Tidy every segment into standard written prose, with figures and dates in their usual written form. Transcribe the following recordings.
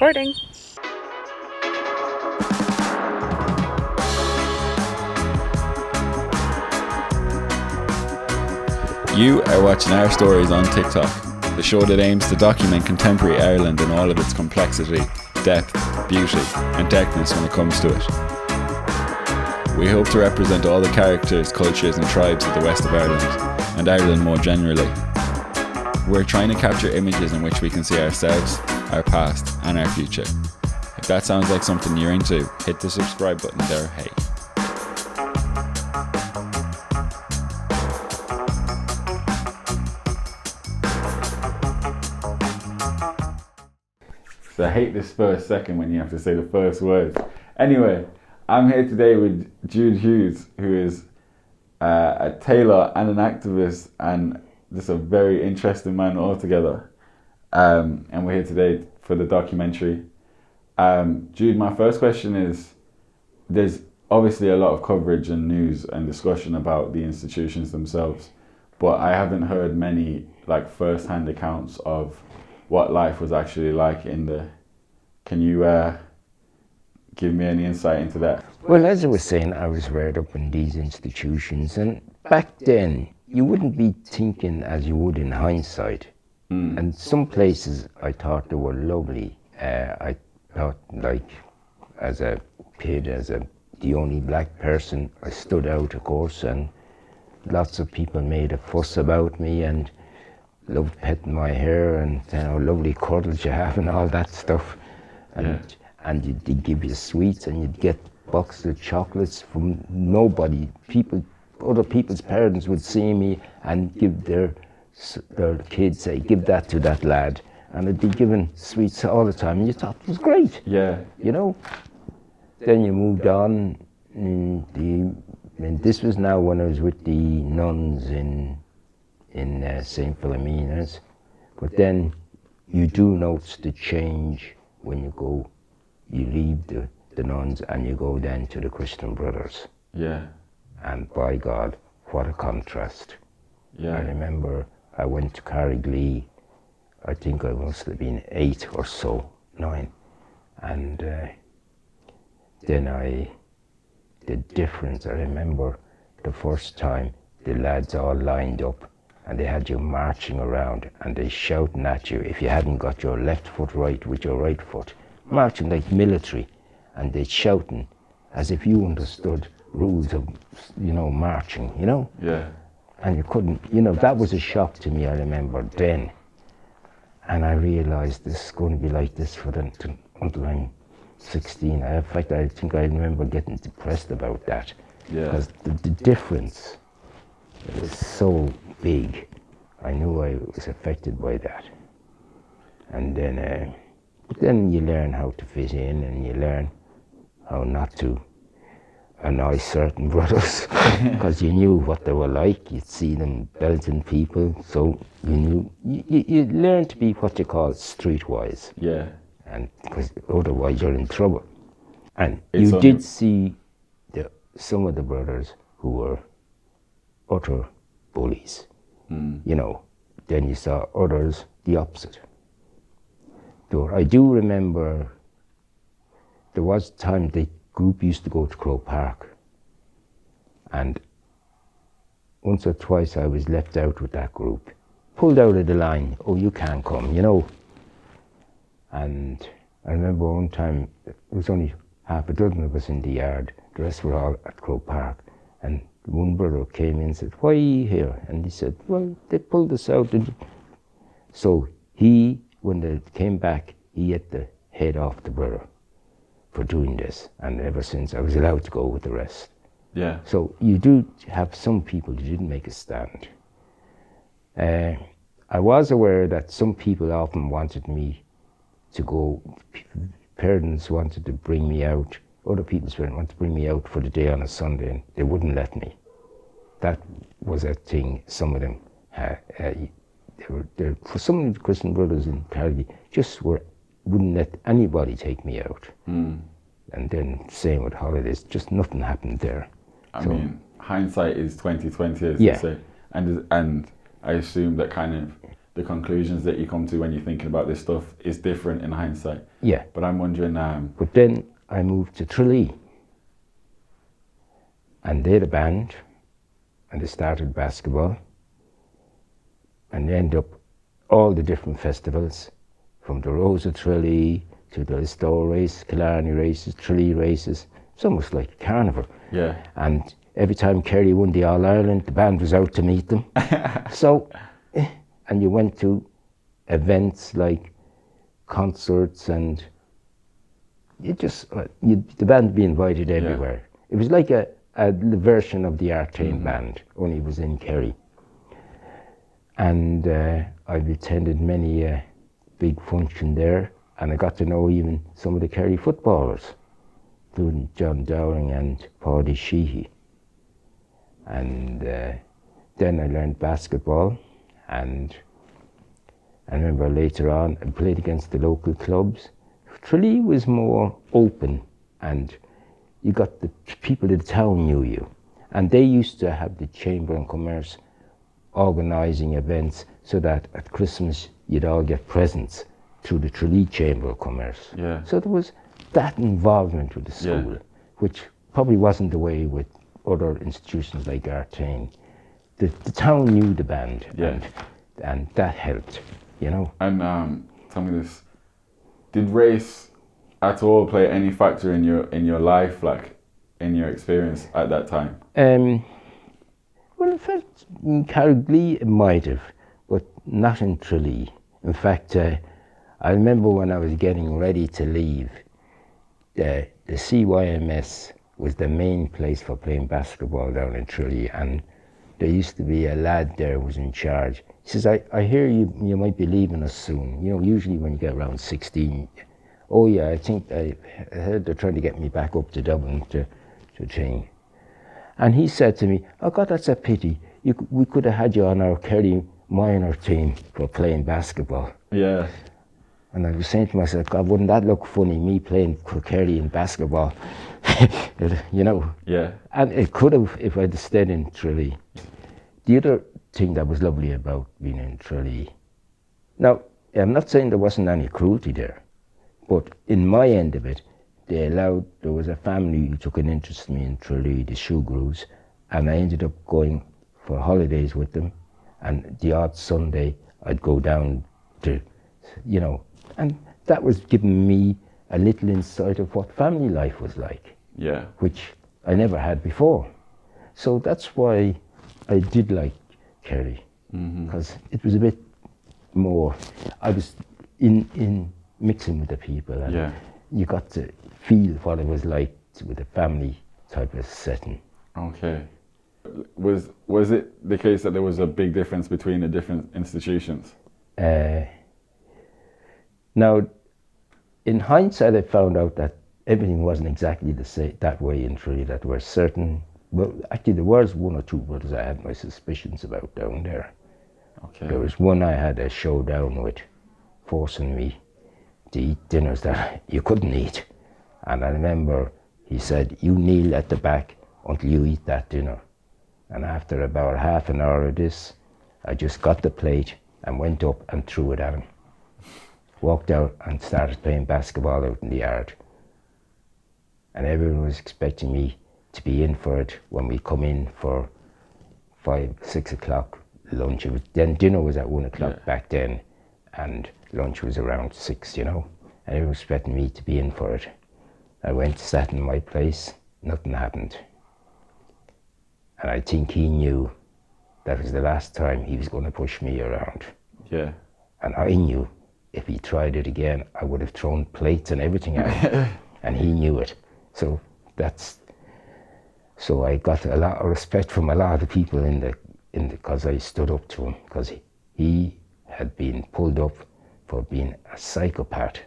Recording. You are watching Our Stories on TikTok, the show that aims to document contemporary Ireland in all of its complexity, depth, beauty and darkness when it comes to it. We hope to represent all the characters, cultures and tribes of the west of Ireland, and Ireland more generally. We're trying to capture images in which we can see ourselves, our past and our future. If that sounds like something you're into, hit the subscribe button there, hey. So I hate this first second when you have to say the first words. Anyway, I'm here today with Jude Hughes, who is a tailor and an activist and just a very interesting man altogether. And we're here today for the documentary. Jude, my first question is, there's obviously a lot of coverage and news and discussion about the institutions themselves, but I haven't heard many like first-hand accounts of what life was actually like in the... Can you give me any insight into that? Well, as I was saying, I was reared up in these institutions, and back then you wouldn't be thinking as you would in hindsight. And some places I thought they were lovely. I thought, like, as a kid, the only black person, I stood out, of course, and lots of people made a fuss about me and loved petting my hair and how lovely curls you have and all that stuff. And they'd give you sweets and you'd get boxes of chocolates from nobody. Other people's parents would see me and give their kids, say, give that to that lad. And I'd be given sweets all the time and you thought it was great. Yeah. You know? Then you moved on. And this was now when I was with the nuns in St. Philomena's. But then you do notice the change when you leave the nuns and you go then to the Christian Brothers. Yeah. And by God, what a contrast. Yeah. I remember I went to Carrigley, I think I must have been 8 or so, 9. And then the difference, I remember the first time the lads all lined up and they had you marching around and they shouting at you if you hadn't got your left foot right with your right foot, marching like military, and they shouting as if you understood rules of, marching, Yeah. And you couldn't, that was a shock to me, I remember then. And I realized this is going to be like this until I'm 16. In fact, I think I remember getting depressed about that. Yeah. Because the difference was so big. I knew I was affected by that. And then you learn how to fit in and you learn how not to annoy certain brothers because you knew what they were like. You'd see them belting people, so you learn to be what you call streetwise. Yeah. And because otherwise you're in trouble. And you did see some of the brothers who were utter bullies. Then you saw others the opposite. I do remember there was a time the group used to go to Crow Park, and once or twice I was left out with that group, pulled out of the line. Oh, you can't come, And I remember one time, it was only half a dozen of us in the yard, the rest were all at Crow Park, and one brother came in and said, "Why are you here?" And he said, "Well, they pulled us out." So when they came back, he had to head off the brother for doing this. And ever since, I was allowed to go with the rest. Yeah. So you do have some people who didn't make a stand. I was aware that some people often wanted me to go, parents wanted to bring me out, other people's parents wanted to bring me out for the day on a Sunday, and they wouldn't let me. That was a thing some of them had. For some of the Christian Brothers in Carrigley, wouldn't let anybody take me out. And then same with holidays, just nothing happened there. I mean, hindsight is 20/20, as you say. And I assume that kind of the conclusions that you come to when you're thinking about this stuff is different in hindsight. Yeah. But I'm wondering. But then I moved to Tralee, and they had a band, and they started basketball, and they ended up all the different festivals, from the Rose of Tralee to the Listowel race, Killarney races, Tralee races. It's almost like a carnival. Yeah. And every time Kerry won the All-Ireland, the band was out to meet them. So, and you went to events like concerts, and you just, the band would be invited everywhere. Yeah. It was like a version of the Artane band, only it was in Kerry. And I've attended many big function there, and I got to know even some of the Kerry footballers, including John Dowling and Paddy Sheehy. And then I learned basketball, and I remember later on I played against the local clubs. Tralee was more open, and you got the people in the town knew you, and they used to have the Chamber of Commerce organising events so that at Christmas you'd all get presents through the Tralee Chamber of Commerce. Yeah. So there was that involvement with the school, which probably wasn't the way with other institutions like Artane. The town knew the band, and that helped, you know. And tell me this: did race at all play any factor in your life, like in your experience at that time? Well, in fact, in Carrigley it might have, but not in Tralee. In fact, I remember when I was getting ready to leave, the CYMS was the main place for playing basketball down in Tralee, and there used to be a lad there who was in charge. He says, I hear you might be leaving us soon. You know, usually when you get around 16, oh yeah, I think I heard they're trying to get me back up to Dublin to train. And he said to me, oh God, that's a pity. We could have had you on our Kerry minor team for playing basketball. Yeah. And I was saying to myself, God, wouldn't that look funny, me playing for Kerry in basketball? You know? Yeah. And it could have if I'd stayed in Tralee. The other thing that was lovely about being in Tralee, now, I'm not saying there wasn't any cruelty there, but in my end of it, there was a family who took an interest in me in Tralee, the Shoegrews, and I ended up going for holidays with them, and the odd Sunday I'd go down to, you know, and that was giving me a little insight of what family life was like. Yeah. Which I never had before. So that's why I did like Kerry, because it was a bit more, I was in mixing with the people, and you got to feel what it was like with a family type of setting. Okay. Was it the case that there was a big difference between the different institutions? Now, in hindsight, I found out that everything wasn't exactly the same that way in Tralee. That were certain. Well, actually, there was one or two brothers I had my suspicions about down there. Okay. There was one I had a showdown with, forcing me to eat dinners that you couldn't eat. And I remember he said, you kneel at the back until you eat that dinner. And after about half an hour of this, I just got the plate and went up and threw it at him. Walked out and started playing basketball out in the yard. And everyone was expecting me to be in for it when we come in for 5, 6 o'clock lunch. Then dinner was at 1 o'clock back then, and lunch was around 6, you know. And everyone was expecting me to be in for it. I went, sat in my place, nothing happened. And I think he knew that was the last time he was going to push me around. Yeah. And I knew if he tried it again, I would have thrown plates and everything at him. And he knew it. So I got a lot of respect from a lot of the people because I stood up to him, because he had been pulled up for being a psychopath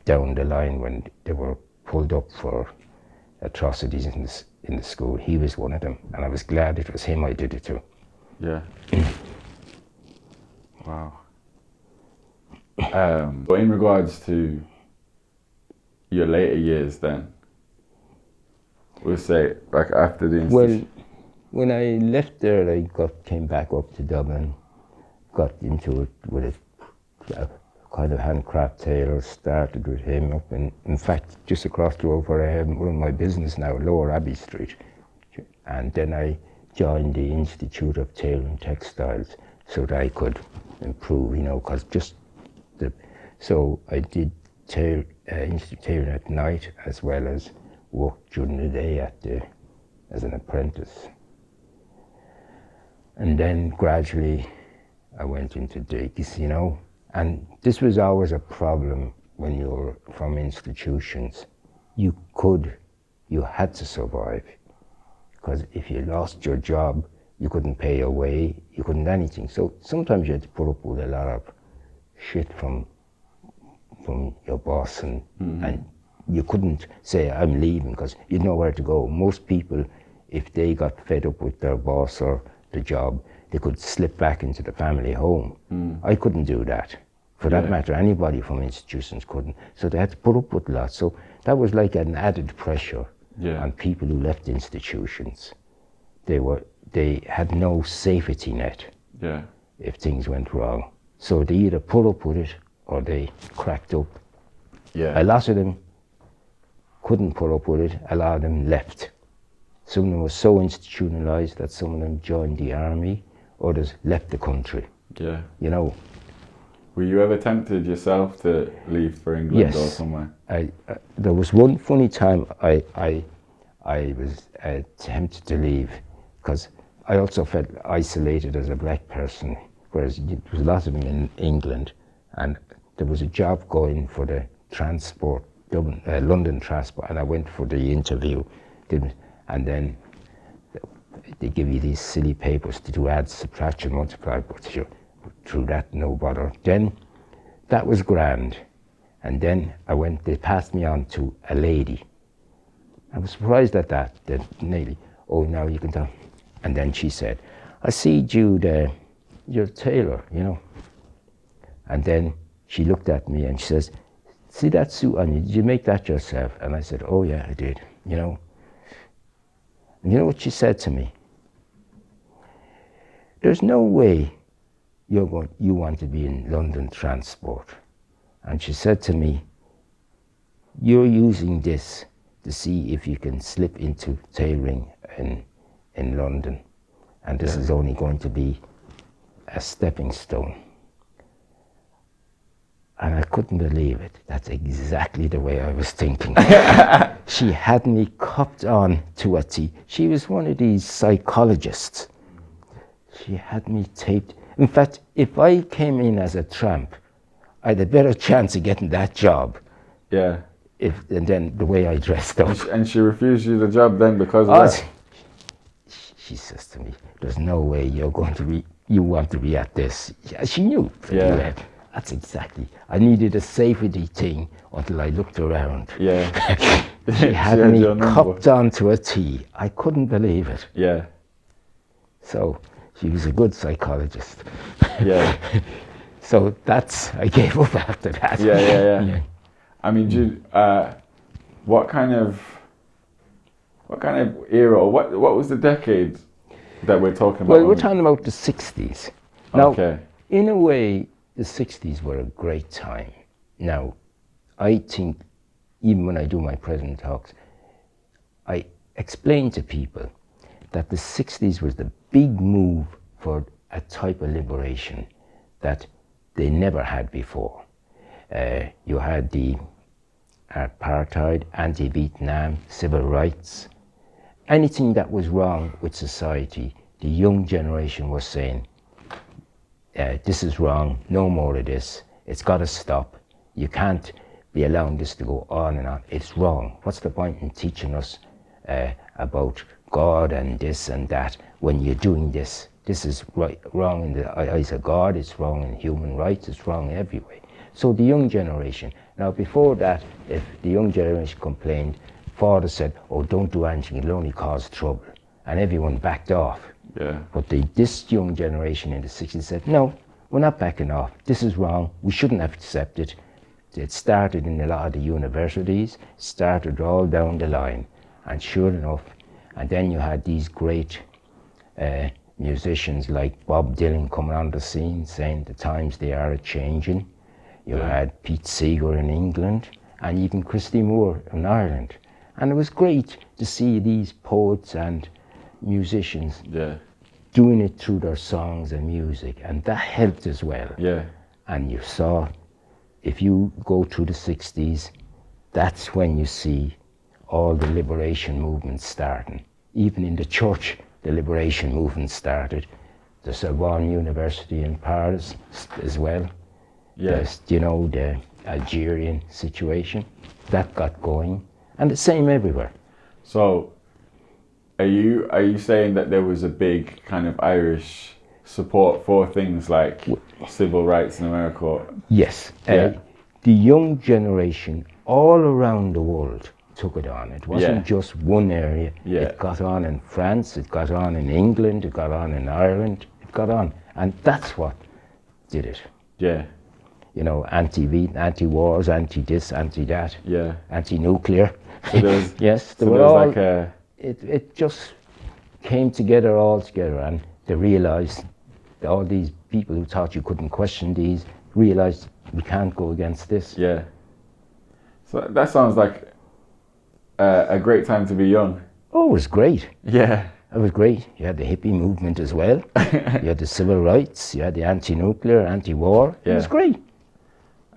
down the line when they were pulled up for atrocities in the school. He was one of them, and I was glad it was him I did it to. Yeah. Wow. But in regards to your later years then, we'll say, like after the institution. Well, when I left there, I came back up to Dublin, got into it with a kind of handcraft tailor, started with him up in fact, just across the road where I run my business now, Lower Abbey Street. And then I joined the Institute of Tailoring Textiles so that I could improve, you know, because so I did Institute tailoring at night as well as work during the day as an apprentice. And then gradually I went into digs, you know, and this was always a problem when you were from institutions. You had to survive, because if you lost your job, you couldn't pay your way, you couldn't anything. So sometimes you had to put up with a lot of shit from your boss, and you couldn't say, I'm leaving, because you'd know where to go. Most people, if they got fed up with their boss or the job, they could slip back into the family home. I couldn't do that. For that matter, anybody from institutions couldn't. So they had to put up with a lot. So that was like an added pressure on people who left institutions. They had no safety net if things went wrong. So they either put up with it or they cracked up. A lot of them couldn't put up with it. A lot of them left. Some of them were so institutionalized that some of them joined the army, others left the country. You know. Were you ever tempted yourself to leave for England or somewhere? There was one funny time I was tempted to leave, because I also felt isolated as a black person, whereas there was a lot of them in England, and there was a job going for the transport, London transport, and I went for the interview, and then they give you these silly papers to do add, subtraction, multiply, but through that, no bother. Then that was grand, and then they passed me on to a lady. I was surprised at that, nearly, oh, now you can tell. And then she said, I see, Jude, you're a tailor, you know. And then she looked at me and she says, see that suit on you, did you make that yourself? And I said, oh yeah, I did, you know. And you know what she said to me? There's no way you want to be in London transport. And she said to me, you're using this to see if you can slip into tailoring in London. And this is only going to be a stepping stone. And I couldn't believe it. That's exactly the way I was thinking. She had me copped on to a T. She was one of these psychologists. She had me taped. In fact, if I came in as a tramp, I had a better chance of getting that job. And then the way I dressed up. And she refused you the job then because of that? She says to me, there's no way you want to be at this. She knew. That's exactly. I needed a safety thing until I looked around. She had me copped onto a T. I couldn't believe it. So she was a good psychologist. So I gave up after that. I mean, Jude, what kind of era, or what was the decade that we're talking about? Well, we're talking about the 60s. Now, in a way, the 60s were a great time. Now, I think, even when I do my present talks, I explain to people that the 60s was the big move for a type of liberation that they never had before. You had the apartheid, anti-Vietnam, civil rights. Anything that was wrong with society, the young generation was saying, this is wrong, no more of this, it's got to stop. You can't be allowing this to go on and on. It's wrong. What's the point in teaching us about God and this and that when you're doing this? This is wrong in the eyes of God, it's wrong in human rights, it's wrong everywhere. So the young generation, now before that, if the young generation complained, father said, oh, don't do anything, it'll only cause trouble. And everyone backed off. But this young generation in the 60s said, no, we're not backing off. This is wrong, we shouldn't have accepted. It started in a lot of the universities, started all down the line. And sure enough, and then you had these great musicians like Bob Dylan coming on the scene saying the times they are changing. You had Pete Seeger in England and even Christy Moore in Ireland. And it was great to see these poets and musicians doing it through their songs and music, and that helped as well. Yeah. And you saw, if you go through the 60s, that's when you see all the liberation movements starting. Even in the church, the liberation movement started. The Sorbonne University in Paris as well. Yes. You know, the Algerian situation, that got going. And the same everywhere. So, are you saying that there was a big kind of Irish support for things like civil rights in America? Yes. Yeah. The young generation all around the world took it on. It wasn't just one area. Yeah. It got on in France, it got on in England, it got on in Ireland, it got on. And that's what did it. Yeah. You know, anti-wars, anti-this, anti-that, Yeah. anti-nuclear. So there was, yes, so there was like a... It just came together all together, and they realised, all these people who thought you couldn't question these, realised we can't go against this. Yeah. So that sounds like a great time to be young. Oh, it was great. Yeah. It was great. You had the hippie movement as well. You had the civil rights, you had the anti-nuclear, anti-war. Yeah. It was great.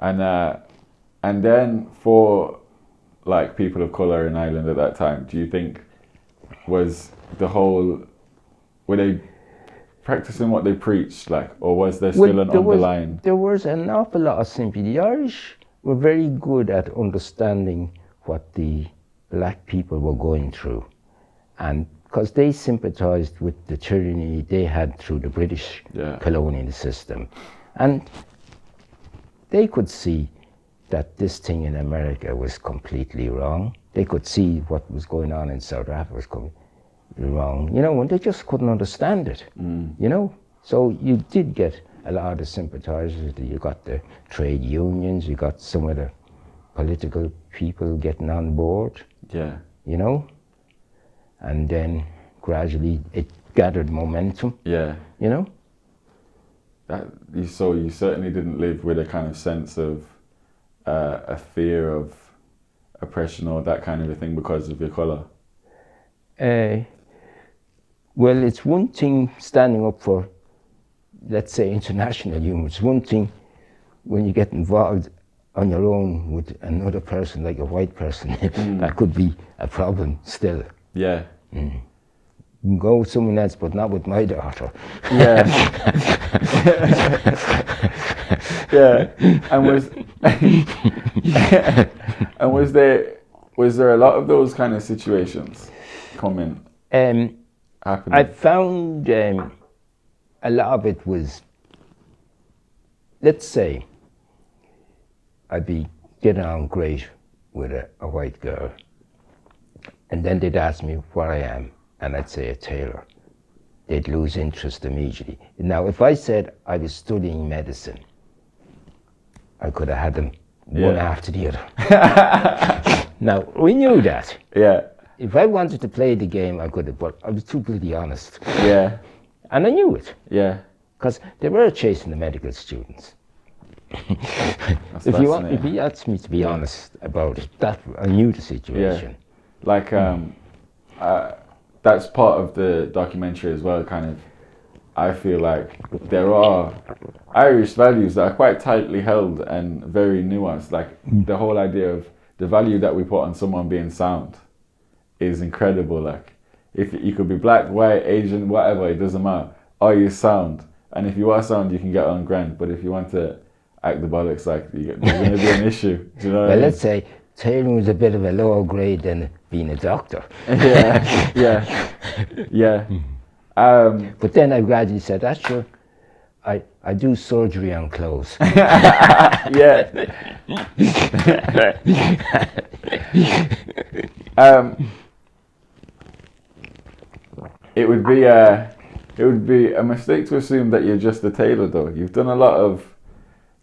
And then for like people of colour in Ireland at that time, do you think were they practicing what they preached, like, or was there still an underlying? There was an awful lot of sympathy. The Irish were very good at understanding what the black people were going through, and because they sympathised with the tyranny they had through the British colonial system, and they could see that this thing in America was completely wrong. They could see what was going on in South Africa was completely wrong, you know, and they just couldn't understand it, you know. So you did get a lot of sympathisers. You got the trade unions, you got some of the political people getting on board, you know, and then gradually it gathered momentum, you know. So you certainly didn't live with a kind of sense of a fear of oppression or that kind of a thing because of your colour? Well, it's one thing standing up for, let's say, international humour. It's one thing when you get involved on your own with another person, like a white person. That could be a problem still. Yeah. You can go with someone else, but not with my daughter. Yeah. Yeah. And was there a lot of those kind of situations coming? Happening? I found a lot of it was, let's say, I'd be getting on great with a white girl, and then they'd ask me what I am, and I'd say a tailor. They'd lose interest immediately. Now, if I said I was studying medicine, I could have had them one after the other. Now, we knew that. Yeah. If I wanted to play the game, I could have, but I was too bloody honest. Yeah. And I knew it. Yeah. Because they were chasing the medical students. If you asked me to be honest about it, that I knew the situation. Yeah. Like, that's part of the documentary as well, kind of. I feel like there are Irish values that are quite tightly held and very nuanced. Like the whole idea of the value that we put on someone being sound is incredible. Like, if you could be black, white, Asian, whatever, it doesn't matter. Are you sound? And if you are sound, you can get on grand. But if you want to act the bollocks, like, there's going to be an issue. Do you know what I mean? Let's say tailoring was a bit of a lower grade than being a doctor. Yeah. But then I gradually said, that's sure, I do surgery on clothes. Yeah. It would be a mistake to assume that you're just a tailor, though. You've done a lot of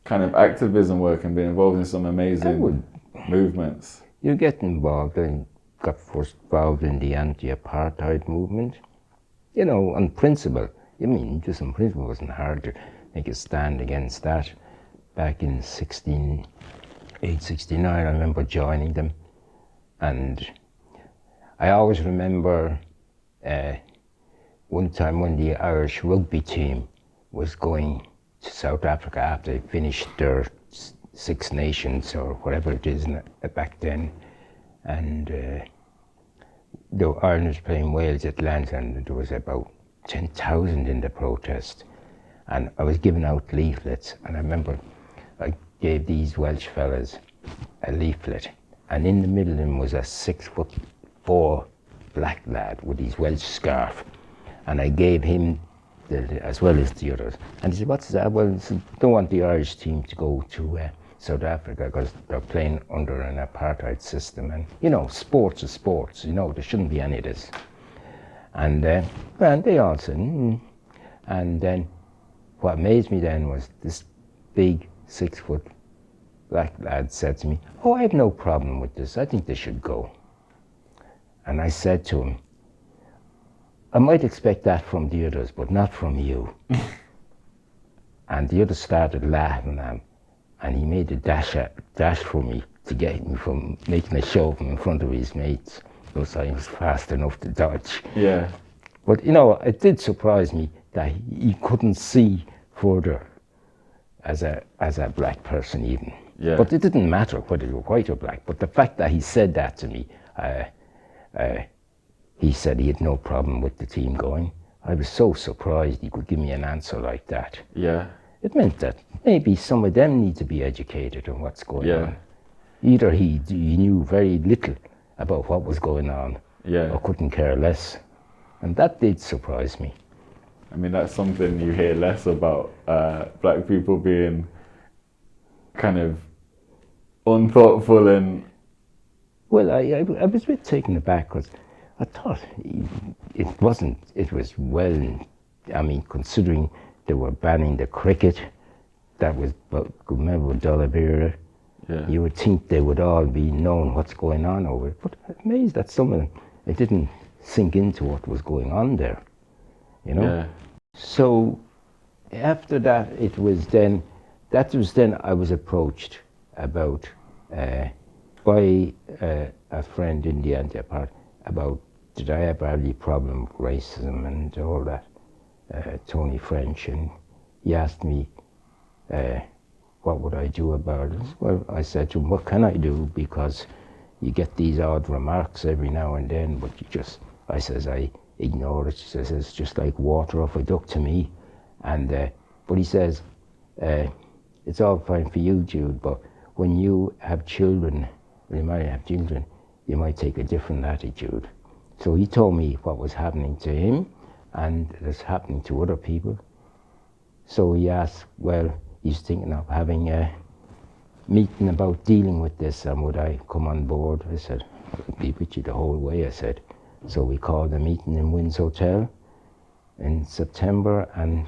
kind of activism work and been involved in some amazing movements. You get involved and got first involved in the anti-apartheid movement. You know, on principle, I mean, just in principle, it wasn't hard to make a stand against that. Back in 1969, I remember joining them, and I always remember one time when the Irish rugby team was going to South Africa after they finished their Six Nations or whatever it is back then, and the Ireland was playing Wales, Atlanta, and there was about 10,000 in the protest, and I was giving out leaflets, and I remember I gave these Welsh fellas a leaflet, and in the middle of them was a 6'4" black lad with his Welsh scarf, and I gave him as well as the others. And he said, "What's that?" Well, I said, "Don't want the Irish team to go to South Africa because they're playing under an apartheid system, and you know, sports is sports, you know, there shouldn't be any of this." And they all said, And then what amazed me then was this big 6' black lad said to me, "Oh, I have no problem with this, I think they should go." And I said to him, "I might expect that from the others, but not from you." And the others started laughing at him, and he made a dash for me to get me from making a show of him in front of his mates. Because I was fast enough to dodge. Yeah. But you know, it did surprise me that he couldn't see further as a black person even. Yeah. But it didn't matter whether you were white or black. But the fact that he said that to me, he said he had no problem with the team going. I was so surprised he could give me an answer like that. Yeah. It meant that maybe some of them need to be educated on what's going on. Either he knew very little about what was going on, or couldn't care less. And that did surprise me. I mean, that's something you hear less about, black people being kind of unthoughtful and... Well, I was a bit taken aback because I thought it was well, I mean, considering they were banning the cricket, that was, remember Dolabira, you would think they would all be knowing what's going on over it. But I'm amazed that some of them, it didn't sink into what was going on there, you know? Yeah. So after that, I was approached about by a friend in the anti-apartheid about did I ever have any problem with racism and all that, Tony French, and he asked me what would I do about it. Well, I said to him, what can I do, because you get these odd remarks every now and then, but I ignore it. He says, it's just like water off a duck to me. And but he says, it's all fine for you, Jude, but when you have children, when you might have children, you might take a different attitude. So he told me what was happening to him and it's happening to other people. So he asked, well, he's thinking of having a meeting about dealing with this, and would I come on board? I said, I'll be with you the whole way, I said. So we called a meeting in Wynn's Hotel in September, and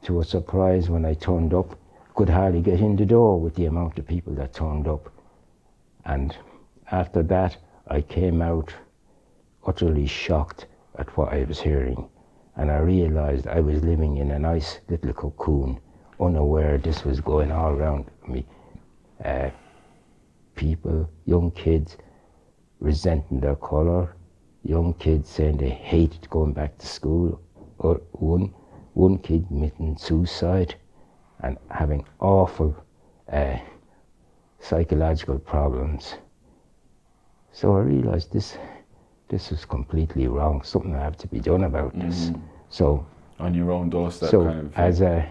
to a surprise, when I turned up, could hardly get in the door with the amount of people that turned up. And after that, I came out utterly shocked at what I was hearing, and I realized I was living in a nice little cocoon, unaware this was going all around me. People, young kids, resenting their colour, young kids saying they hated going back to school, or one kid committing suicide and having awful psychological problems. So I realized this is completely wrong. Something had to be done about this. So on your own doorstep, kind of thing.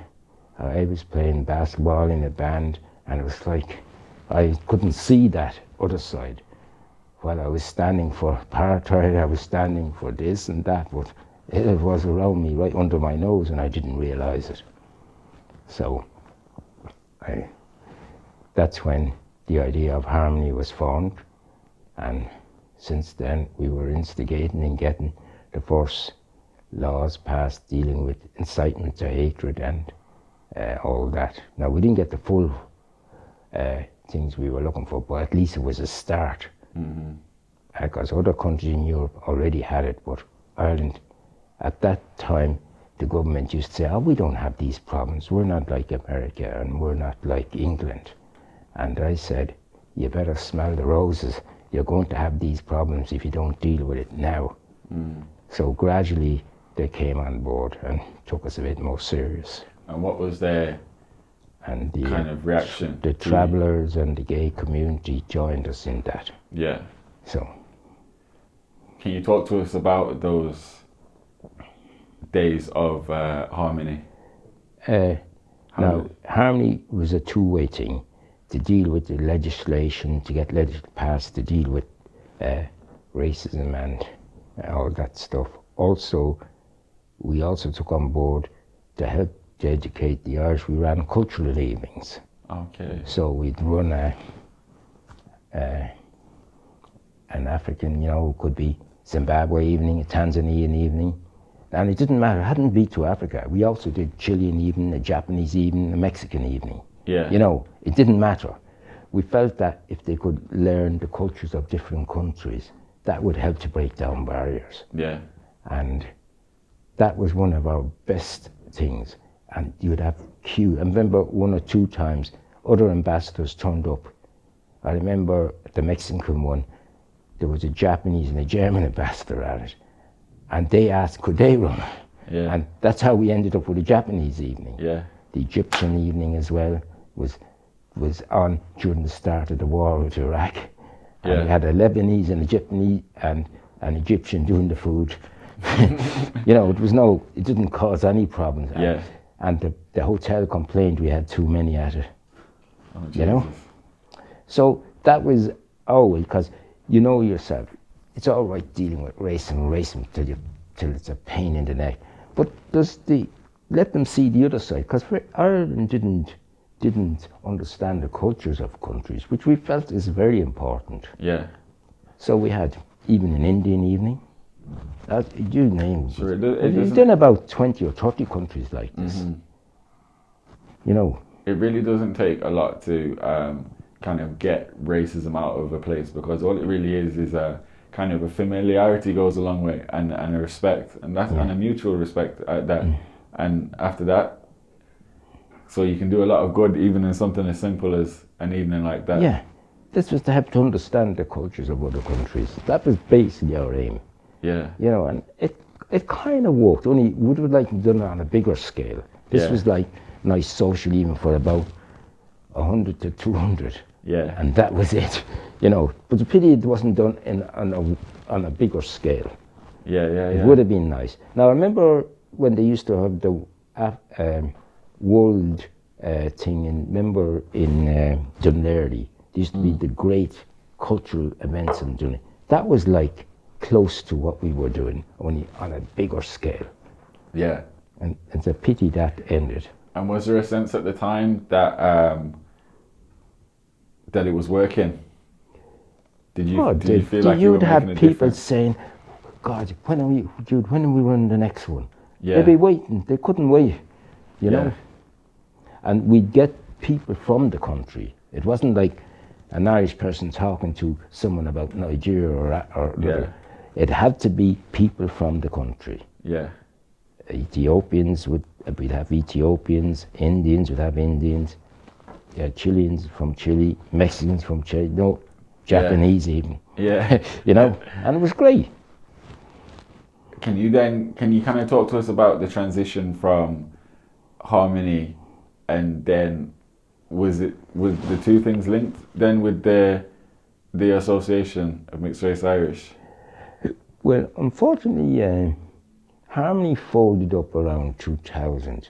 I was playing basketball in a band, and it was like I couldn't see that other side. While I was standing for apartheid, I was standing for this and that, but it was around me, right under my nose, and I didn't realize it. So that's when the idea of Harmony was formed, and since then we were instigating and getting the first laws passed dealing with incitement to hatred and all that. Now, we didn't get the full things we were looking for, but at least it was a start. Because other countries in Europe already had it, but Ireland at that time the government used to say, oh, we don't have these problems. We're not like America and we're not like England. And I said, you better smell the roses. You're going to have these problems if you don't deal with it now. So gradually they came on board and took us a bit more serious. And what was their and the kind of reaction? The travellers and the gay community joined us in that. Yeah. So, can you talk to us about those days of Harmony? Now, Harmony was a two-way thing, to deal with the legislation, to get legislation passed, to deal with racism and all that stuff. Also, we also took on board to help to educate the Irish. We ran cultural evenings. Okay. So we'd run an African, could be Zimbabwe evening, a Tanzanian evening. And it didn't matter, it hadn't to be to Africa. We also did Chilean evening, a Japanese evening, a Mexican evening. Yeah. It didn't matter. We felt that if they could learn the cultures of different countries, that would help to break down barriers. Yeah. And that was one of our best things. And you would have queue. I remember one or two times other ambassadors turned up. I remember at the Mexican one, there was a Japanese and a German ambassador at it. And they asked, could they run? Yeah. And that's how we ended up with a Japanese evening. Yeah. The Egyptian evening as well was on during the start of the war with Iraq. And we had a Lebanese and a Japanese and an Egyptian doing the food. It didn't cause any problems. Yeah. And the hotel complained we had too many at it. Oh, Jesus. So that was always, because you know yourself, it's all right dealing with racism till it's a pain in the neck. But let them see the other side, because Ireland didn't understand the cultures of countries, which we felt is very important. Yeah. So we had even an Indian evening. You name it. Sure, We've done about 20 or 30 countries like this. It really doesn't take a lot to kind of get racism out of a place, because all it really is a kind of a familiarity goes a long way, and a respect, and that's and a mutual respect at that. And after that, so you can do a lot of good even in something as simple as an evening like that. Yeah, this was to help to understand the cultures of other countries. That was basically our aim. Yeah. And it kind of worked, only we would have liked to done it on a bigger scale. This was like nice social even for about 100 to 200. Yeah. And that was it, But the pity it wasn't done on a bigger scale. Yeah. It would have been nice. Now, I remember when they used to have the world thing, in Dunleary, there used to be the great cultural events in Dunleary. That was like close to what we were doing, only on a bigger scale. Yeah. And it's a pity that ended. And was there a sense at the time that that it was working? Did you feel like you were making a difference? You'd have people saying, God, when are we running the next one? Yeah. They'd be waiting, they couldn't wait, know. And we'd get people from the country. It wasn't like an Irish person talking to someone about Nigeria or it had to be people from the country. Yeah. Ethiopians we'd have Ethiopians, Indians would have Indians, Chileans from Chile, Mexicans from Chile, Japanese even. Yeah. And it was great. Can you kind of talk to us about the transition from Harmony, and then was the two things linked then with the Association of Mixed Race Irish? Well, unfortunately, Harmony folded up around 2000,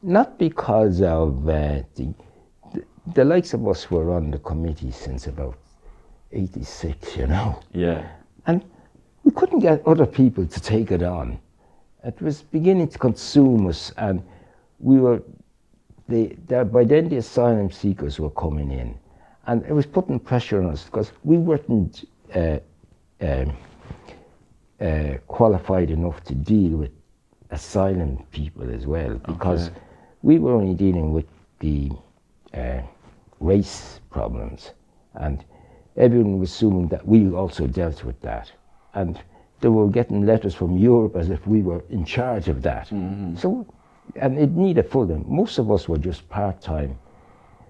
not because of the likes of us were on the committee since about 86, Yeah. And we couldn't get other people to take it on. It was beginning to consume us, and we were, by then the asylum seekers were coming in, and it was putting pressure on us because we weren't qualified enough to deal with asylum people as well, because we were only dealing with the race problems, and everyone was assuming that we also dealt with that. And they were getting letters from Europe as if we were in charge of that. So, and it needed full time. Most of us were just part-time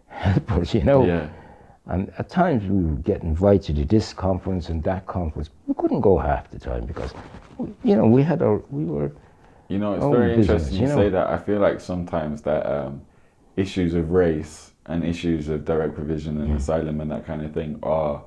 helpers, you know. Yeah. And at times we would get invited to this conference and that conference. We couldn't go half the time because, you know, we were. You know, it's own very business, interesting you you know. say that. I feel like sometimes that issues of race and issues of direct provision and asylum and that kind of thing are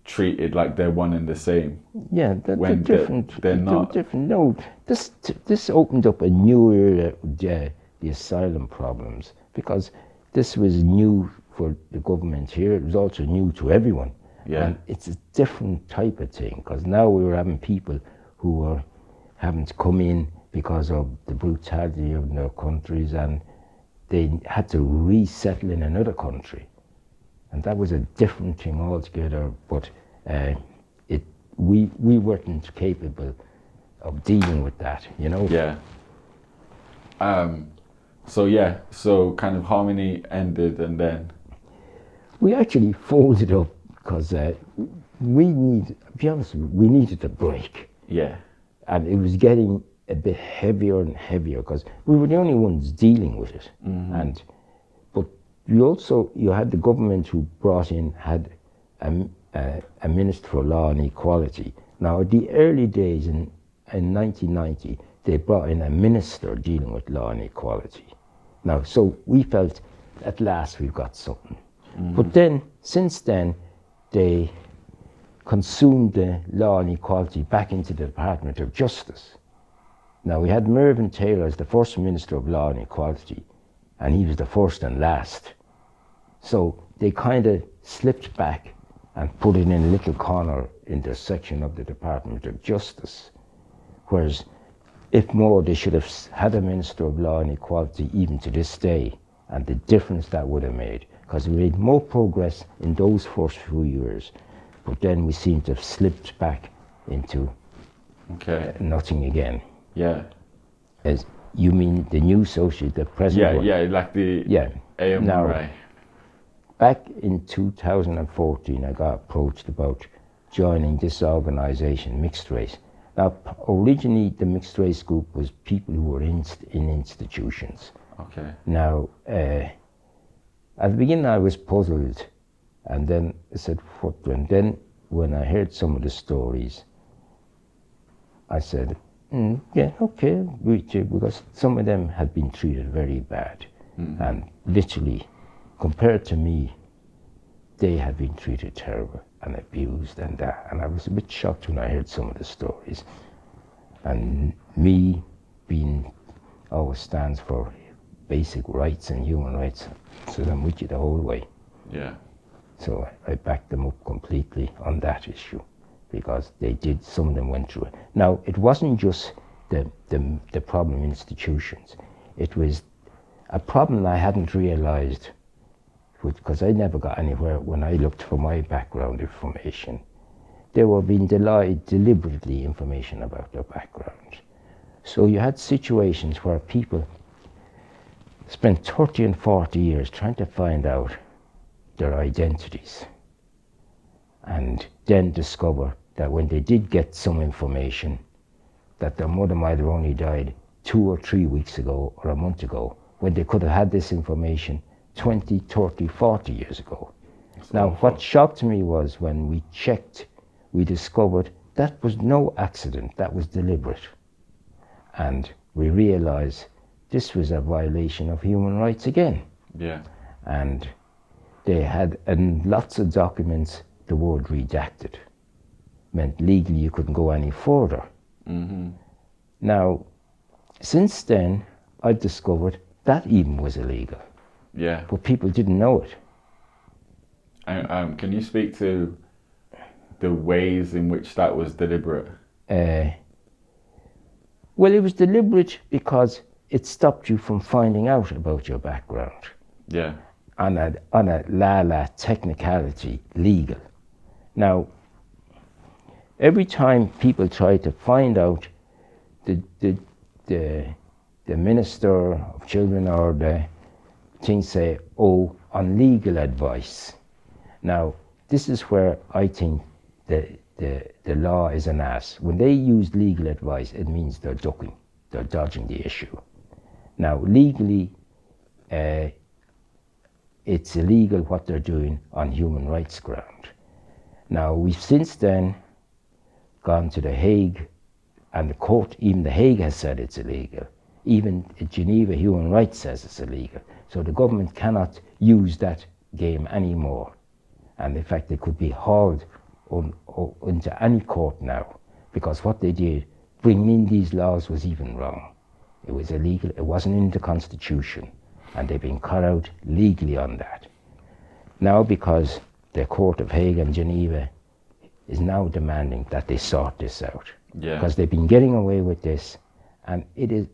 treated like they're one and the same. Yeah, they're when different. they're not. Different. No, this opened up a new era with the asylum problems, because this was new for the government here. It was also new to everyone. Yeah. And it's a different type of thing, because now we were having people who were having to come in because of the brutality of their countries, and they had to resettle in another country. And that was a different thing altogether, but we weren't capable of dealing with that, you know? Yeah. So kind of Harmony ended, and then We actually folded up because we needed a break. yeah. And it was getting a bit heavier and heavier because we were the only ones dealing with it. But you had the government who had a Minister for Law and Equality. Now, at the early days in 1990, they brought in a minister dealing with law and equality. Now, so we felt at last we've got something. But then, since then, they consumed the law and equality back into the Department of Justice. Now, we had Mervyn Taylor as the first Minister of Law and Equality, and he was the first and last. So they kind of slipped back and put it in a little corner in their section of the Department of Justice. Whereas, if more, they should have had a Minister of Law and Equality even to this day, and the difference that would have made. Because we made more progress in those first few years, but then we seem to have slipped back into nothing again. Yeah. As you mean the new associate, the present one? Yeah, like the AMRI. Now, back in 2014, I got approached about joining this organisation, Mixed Race. Now, originally the Mixed Race group was people who were in institutions. Okay. Now, at the beginning I was puzzled, and then I said, what? And then when I heard some of the stories, I said, yeah, okay, because some of them had been treated very bad. And literally, compared to me, they had been treated terrible and abused and that. And I was a bit shocked when I heard some of the stories. And me being always stands for basic rights and human rights, so I'm with you the whole way. Yeah. So I backed them up completely on that issue, because some of them went through it. Now, it wasn't just the problem in institutions. It was a problem I hadn't realised, because I never got anywhere when I looked for my background information. They were being denied deliberately information about their background. So you had situations where people spent 30 and 40 years trying to find out their identities, and then discover that when they did get some information, that their mother might have only died 2 or 3 weeks ago or a month ago, when they could have had this information 20, 30, 40 years ago. Now, what shocked me was when we checked, we discovered that was no accident, that was deliberate. And we realized this was a violation of human rights again. Yeah. And they had, in lots of documents, the word redacted. Meant legally you couldn't go any further. Now, since then, I've discovered that even was illegal. Yeah. But people didn't know it. Can you speak to the ways in which that was deliberate? Well, it was deliberate because it stopped you from finding out about your background. Yeah. On a technicality, legal. Now, every time people try to find out, the Minister of Children or the things say, on legal advice. Now, this is where I think the the law is an ass. When they use legal advice, it means they're ducking, they're dodging the issue. Now, legally, it's illegal what they're doing on human rights ground. Now, we've since then gone to The Hague, and the court, even The Hague has said it's illegal. Even Geneva Human Rights says it's illegal. So the government cannot use that game anymore. And in fact, they could be hauled into any court now, because what they did, bringing in these laws, was even wrong. It was illegal, it wasn't in the Constitution, and they've been cut out legally on that. Now, because the Court of Hague and Geneva is now demanding that they sort this out. Yeah. Because they've been getting away with this, and it is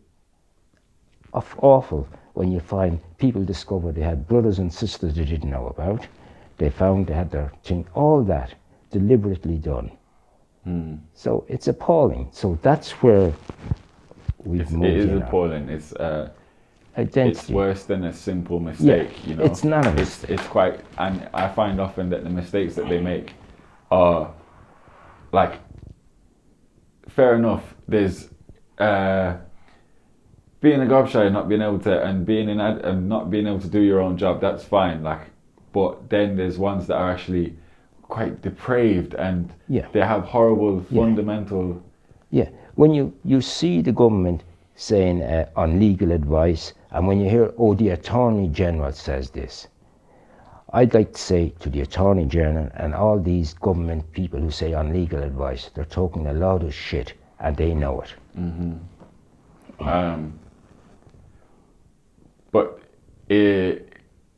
awful when you find people discover they had brothers and sisters they didn't know about. They found they had their thing, all that deliberately done. So it's appalling. So that's where we've moved. It is appalling. It's identity. It's worse than a simple mistake. Yeah, you know, it's not a mistake. It's quite, and I find often that the mistakes that they make are like, fair enough. There's being a gobshite, not being able to, and being and not being able to do your own job. That's fine. Like, but then there's ones that are actually quite depraved, and they have horrible fundamental. Yeah, when you see the government saying on legal advice, and when you hear, oh, the Attorney General says this, I'd like to say to the Attorney General and all these government people who say on legal advice, they're talking a lot of shit, and they know it. But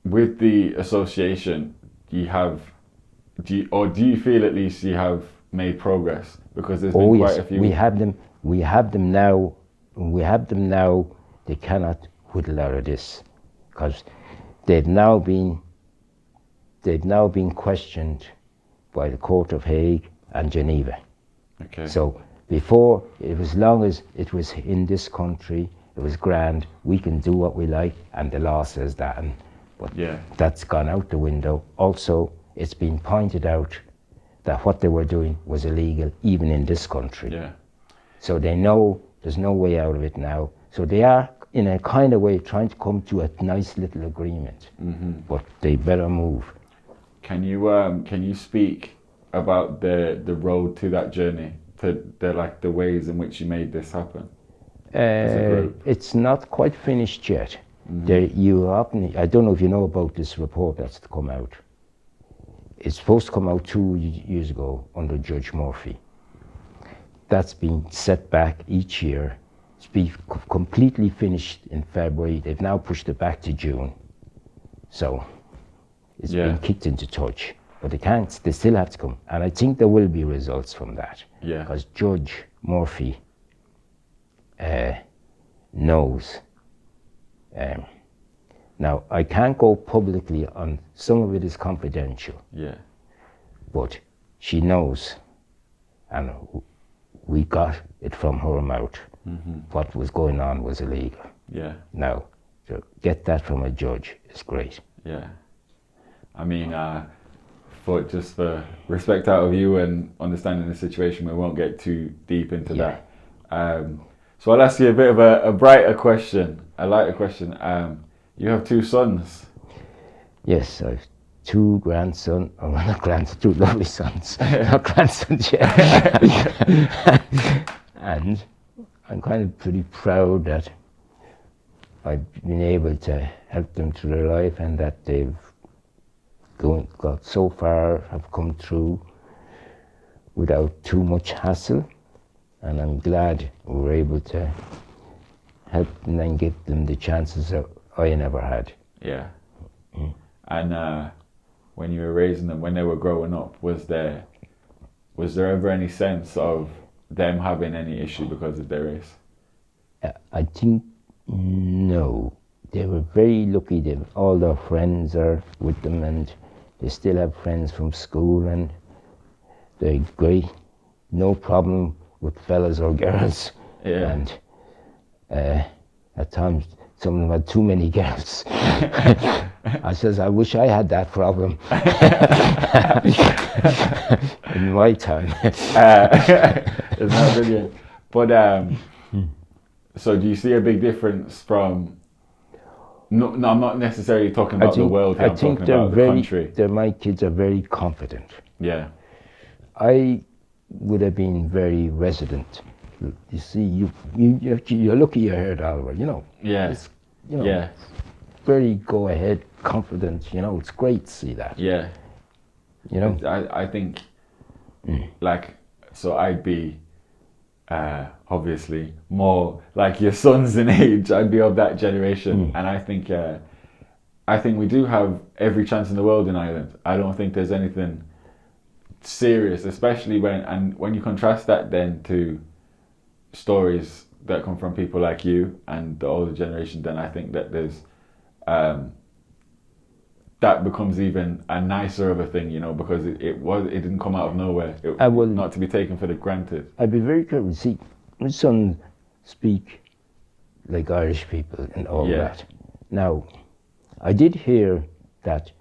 with the association, do you feel at least you have made progress? Because there's been quite a few. We have them now. They cannot whittle out of this, because they've now been questioned by the Court of Hague and Geneva. Okay. So before, it was, as long as it was in this country, it was grand, we can do what we like, and the law says that. But that's gone out the window. Also, it's been pointed out that what they were doing was illegal, even in this country. Yeah. So they know there's no way out of it now. So they are, in a kind of way, trying to come to a nice little agreement. But they better move. Can you speak about the road to that journey, to the ways in which you made this happen? It's not quite finished yet. I don't know if you know about this report that's to come out. It's supposed to come out 2 years ago under Judge Murphy. That's been set back each year. It's been completely finished in February. They've now pushed it back to June. So it's been kicked into touch. But they still have to come. And I think there will be results from that. Yeah. Because Judge Murphy knows. Now, I can't go publicly on, some of it is confidential. Yeah. But she knows, and we got it from her mouth. What was going on was illegal. Yeah. Now, to get that from a judge is great. Yeah. I mean, for respect out of you and understanding the situation, we won't get too deep into that. So I'll ask you a bit of a brighter question, a lighter question. You have 2 sons. Yes, I have 2 grandsons, or not grandsons, 2 lovely sons, not grandsons yet. And I'm kind of pretty proud that I've been able to help them through their life, and that they've got so far, have come through without too much hassle. And I'm glad we were able to help them and give them the chances that I never had. Yeah. And when you were raising them, when they were growing up, was there ever any sense of them having any issue because of their race? I think no. They were very lucky that all their friends are with them, and they still have friends from school, and they're great. No problem with fellas or girls. Yeah. And at times some of them had too many girls. I says, I wish I had that problem in my time. Isn't that brilliant? But so do you see a big difference from? No, I'm not necessarily talking about the world. I'm talking about the country. My kids are very confident. Yeah. I would have been very resident. You see, you're lucky you heard Oliver. You know. Yeah. You know, yeah. Very go ahead, confident. You know, it's great to see that. Yeah. You know. I think, like, so I'd be. Obviously more like your sons in age. I'd be of that generation, and I think we do have every chance in the world in Ireland. I don't think there's anything serious, especially when you contrast that then to stories that come from people like you and the older generation. Then I think that there's that becomes even a nicer of a thing, you know, because it didn't come out of nowhere. Not to be taken for granted. I'd be very careful. See, my son speak like Irish people and all that. Now, I did hear that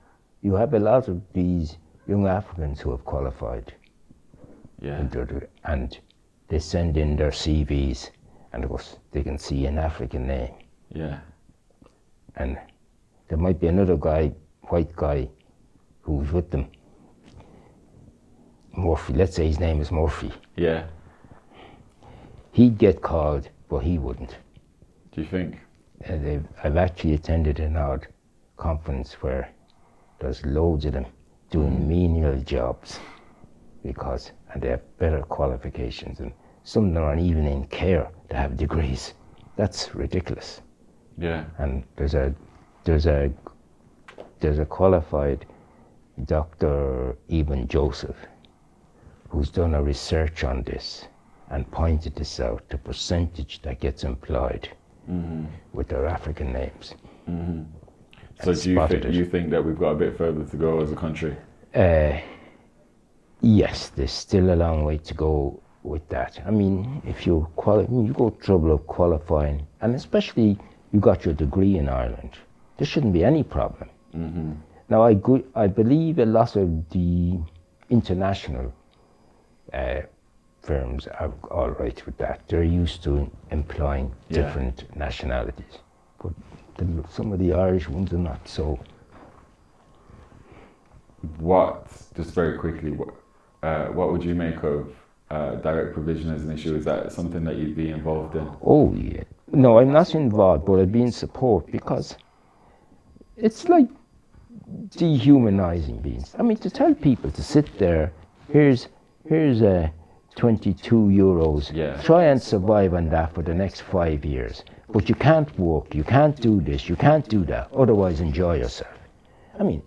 you have a lot of these young Africans who have qualified. Yeah. And they send in their CVs, and of course they can see an African name. Yeah. And there might be another guy, white guy, who's with them. Murphy, let's say his name is Murphy. Yeah. He'd get called, but he wouldn't. Do you think? I've actually attended an odd conference where there's loads of them doing menial jobs and they have better qualifications, and some of them aren't even in care to have degrees. That's ridiculous. Yeah. And there's a qualified Dr. Eben Joseph who's done a research on this and pointed this out, the percentage that gets employed with their African names. So do you think that we've got a bit further to go as a country? Yes, there's still a long way to go with that. I mean, if you go trouble of qualifying, and especially you got your degree in Ireland, there shouldn't be any problem. Now, I believe a lot of the international firms are all right with that. They're used to employing different nationalities. But some of the Irish ones are not so. Just very quickly, what would you make of direct provision as an issue? Is that something that you'd be involved in? Oh, yeah. No, I'm not involved, but I'd be in support because it's like dehumanizing beings. I mean, to tell people to sit there, here's 22 euros, try and survive on that for the next 5 years. But you can't work, you can't do this, you can't do that, otherwise enjoy yourself. I mean,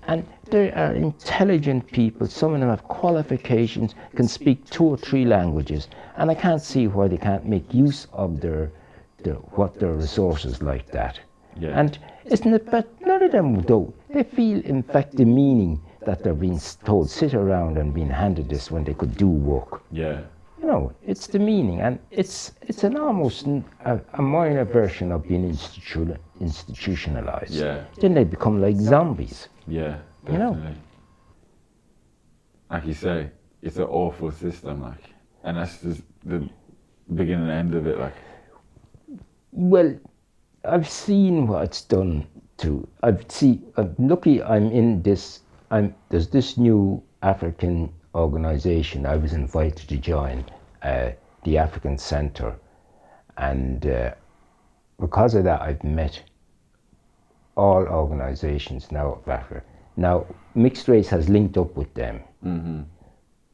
and there are intelligent people, some of them have qualifications, can speak 2 or 3 languages, and I can't see why they can't make use of their resources like that. Yeah. And isn't it, but none of them though, they feel in fact the meaning that they're being told, sit around and being handed this when they could do work. Yeah. You know, it's the meaning, and it's an almost a minor version of being institutionalized. Yeah. Then they become like zombies. Yeah, definitely. You know? Like you say, it's an awful system, like, and that's just the beginning and end of it, like. Well, I've seen what it's done to. I'm lucky I'm in this. There's this new African organization I was invited to join, the African Center, and because of that I've met all organizations now of Africa. Now, Mixed Race has linked up with them,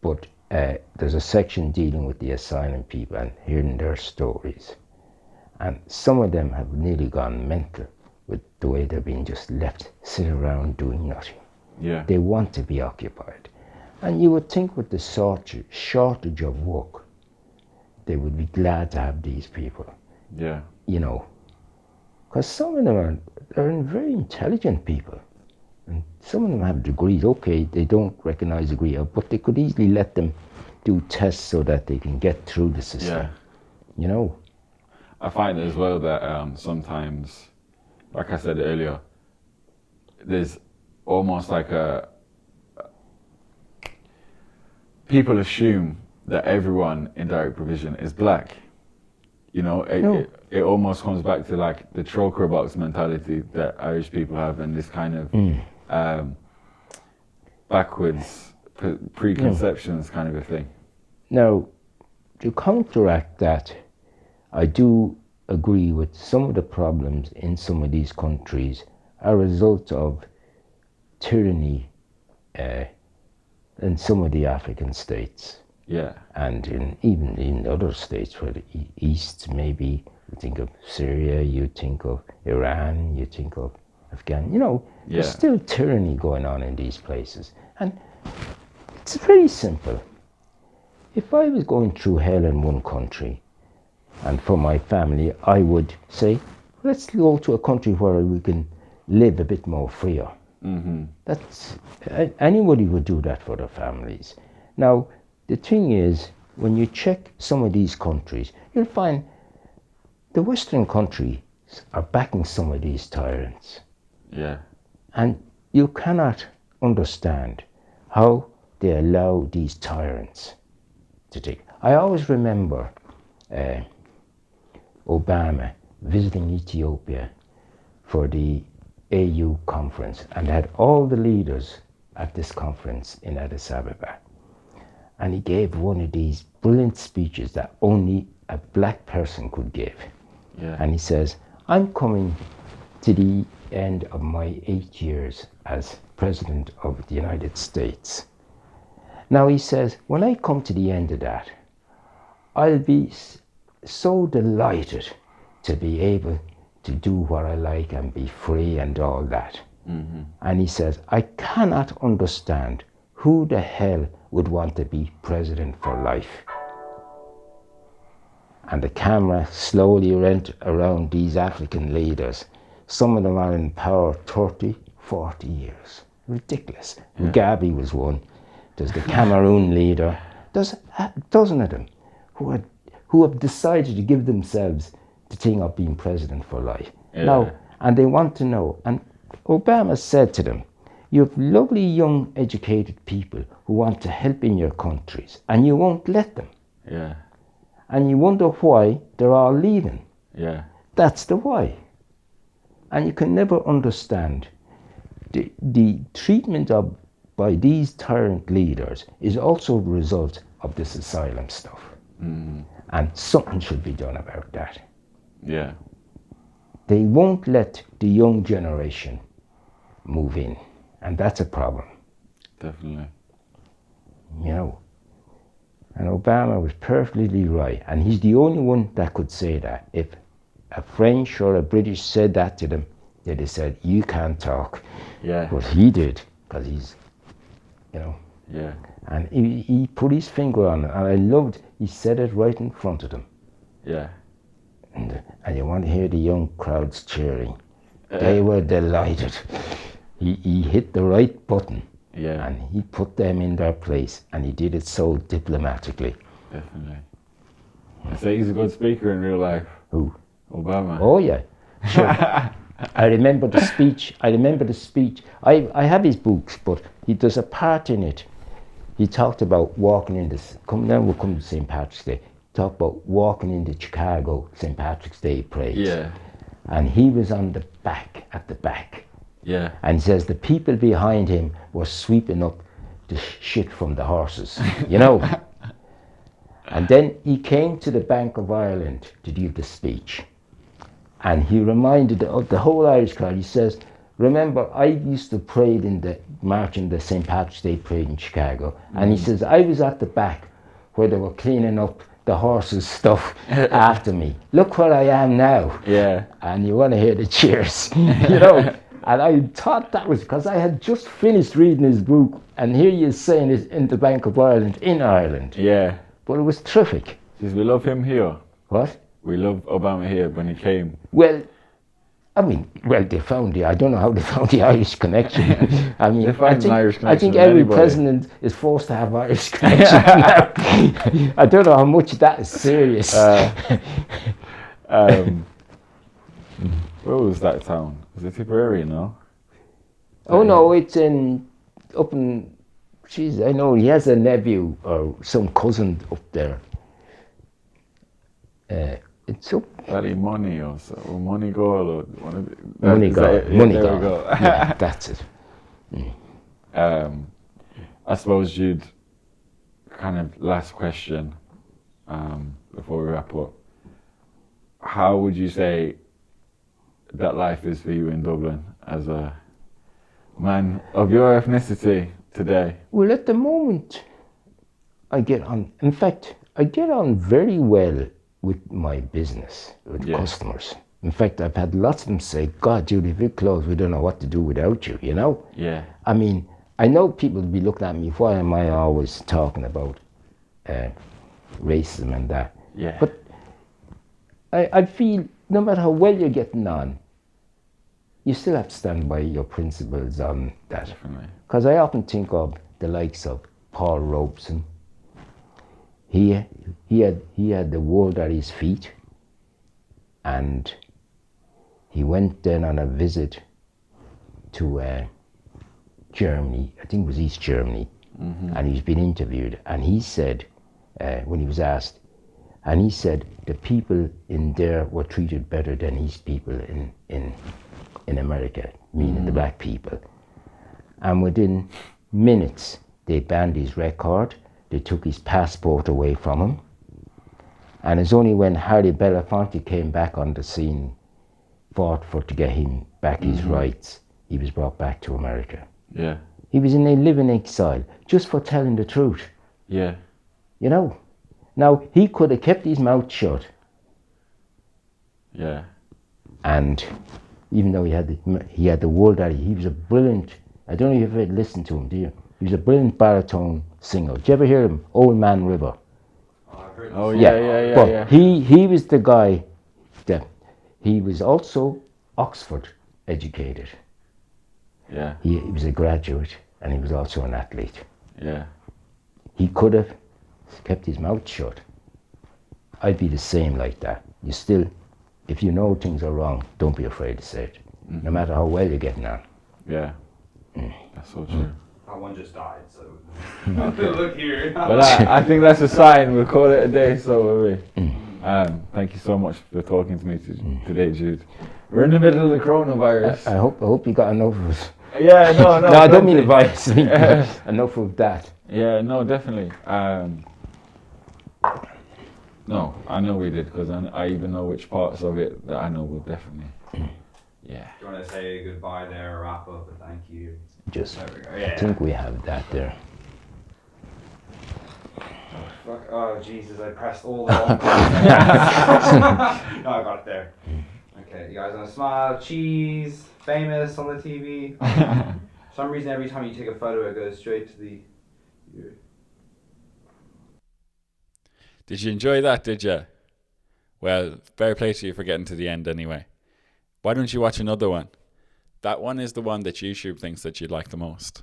but there's a section dealing with the asylum people and hearing their stories. And some of them have nearly gone mental with the way they're being just left sit around doing nothing. Yeah. They want to be occupied. And you would think with the shortage of work, they would be glad to have these people. Yeah. You know, because some of them are very intelligent people. And some of them have degrees. Okay, they don't recognize a degree, but they could easily let them do tests so that they can get through the system. Yeah. You know? I find as well that sometimes, like I said earlier, there's almost like people assume that everyone in direct provision is black. You know, it almost comes back to like the troker box mentality that Irish people have, and this kind of backwards preconceptions kind of a thing. Now, to counteract that, I do agree with some of the problems in some of these countries are a result of tyranny in some of the African states. Yeah. And even in other states where the East, maybe, you think of Syria, you think of Iran, you think of Afghanistan, you know, there's still tyranny going on in these places. And it's very simple. If I was going through hell in one country, and for my family, I would say, let's go to a country where we can live a bit more freer. Mm-hmm. That's, anybody would do that for their families. Now, the thing is, when you check some of these countries, you'll find the Western countries are backing some of these tyrants. Yeah. And you cannot understand how they allow these tyrants to take. I always remember Obama visiting Ethiopia for the AU conference, and had all the leaders at this conference in Addis Ababa. And he gave one of these brilliant speeches that only a black person could give. Yeah. And he says, I'm coming to the end of my 8 years as President of the United States. Now he says, when I come to the end of that, I'll be so delighted to be able to do what I like and be free and all that. Mm-hmm. And he says, I cannot understand who the hell would want to be president for life. And the camera slowly went around these African leaders. Some of them are in power 30, 40 years. Ridiculous. Yeah. Mugabe was one. There's the Cameroon leader. There's a dozen of them who have decided to give themselves the thing of being president for life. Yeah. Now, and they want to know. And Obama said to them, you have lovely young educated people who want to help in your countries, and you won't let them. Yeah. And you wonder why they're all leaving. Yeah. That's the why. And you can never understand the treatment by these tyrant leaders is also the result of this asylum stuff. Mm. And something should be done about that. Yeah. They won't let the young generation move in, and that's a problem. Definitely. You know, and Obama was perfectly right, and he's the only one that could say that. If a French or a British said that to them, they'd have said, you can't talk. Yeah. But he did, because he's, you know. Yeah. And he put his finger on it, and I loved, he said it right in front of them. Yeah. And you want to hear the young crowds cheering. They were delighted. He hit the right button. Yeah. And he put them in their place, and he did it so diplomatically. Definitely. I say he's a good speaker in real life. Who? Obama. Oh yeah. Sure. I remember the speech. I have his books, but he does a part in it. He talked about walking in this. We'll come to St. Patrick's Day. Talk about walking in the Chicago St. Patrick's Day parade. Yeah. And he was on the back, at the back. Yeah. And he says the people behind him were sweeping up the shit from the horses, you know. And then he came to the Bank of Ireland to give the speech. And he reminded the whole Irish crowd, he says, remember, I used to parade in the march in the St. Patrick's Day parade in Chicago. And he says, I was at the back where they were cleaning up the horses' stuff after me. Look where I am now. Yeah. And you want to hear the cheers, you know. And I thought that was because I had just finished reading his book, and here he is saying it in the Bank of Ireland, in Ireland. Yeah. But it was terrific. Because we love him here. What? We love Obama here when he came. Well, they found I don't know how they found the Irish connection. I mean, I think every president is forced to have Irish connection now. I don't know how much that is serious. Where was that town? Was it Tipperary, no? Oh no, it's up in. Jeez, I know he has a nephew or some cousin up there. It's up. Money or so, or Moneygall or one of the, Moneygall. Moneygall. There we go. Yeah, that's it. I suppose, Jude, kind of last question before we wrap up. How would you say that life is for you in Dublin as a man of your ethnicity today? Well, at the moment, I get on. In fact, I get on very well with my business, with customers. In fact, I've had lots of them say, God, Jude, if you close, we don't know what to do without you, you know? Yeah. I mean, I know people will be looking at me, why am I always talking about racism and that? Yeah. But I feel no matter how well you're getting on, you still have to stand by your principles on that. Definitely. Because I often think of the likes of Paul Robeson. He had the world at his feet, and he went then on a visit to Germany, I think it was East Germany, and he's been interviewed, and he said, when he was asked, and he said the people in there were treated better than his people in America, meaning the black people. And within minutes, they banned his record, they took his passport away from him, and it's only when Harry Belafonte came back on the scene, fought to get him back his rights, he was brought back to America. Yeah. He was in a living exile just for telling the truth. Yeah. You know? Now, he could have kept his mouth shut. Yeah. And even though he had the world at it, he was a brilliant, I don't know if you've ever listened to him, do you? He was a brilliant baritone singer. Did you ever hear him? Old Man River. Oh, yeah. But he was the guy that, he was also Oxford educated. Yeah. He was a graduate and he was also an athlete. Yeah. He could have kept his mouth shut. I'd be the same like that. You still, if you know things are wrong, don't be afraid to say it. No matter how well you're getting on. Yeah. That's so true. That one just died, so look here. But I think that's a sign. We'll call it a day, so will we? Thank you so much for talking to me today, Jude. We're in the middle of the coronavirus. I hope you got enough of it. Yeah, no. No, I don't mean the virus. I mean enough of that. Yeah, no, definitely. No, I know we did, because I even know which parts of it that I know will definitely. Yeah. Do you want to say goodbye there, wrap up, a thank you? Just, There we go. I Yeah. think we have that there. Fuck. Oh Jesus! I pressed all the wrong buttons. No, I got it there. Okay, you guys want to smile? Cheese. Famous on the TV. For some reason, every time you take a photo, it goes straight to the. Did you enjoy that, did you? Well, fair play to you for getting to the end anyway. Why don't you watch another one? That one is the one that YouTube thinks that you'd like the most.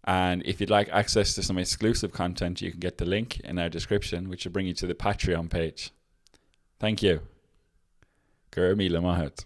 And if you'd like access to some exclusive content, you can get the link in our description, which will bring you to the Patreon page. Thank you. Gur Mila Mahat.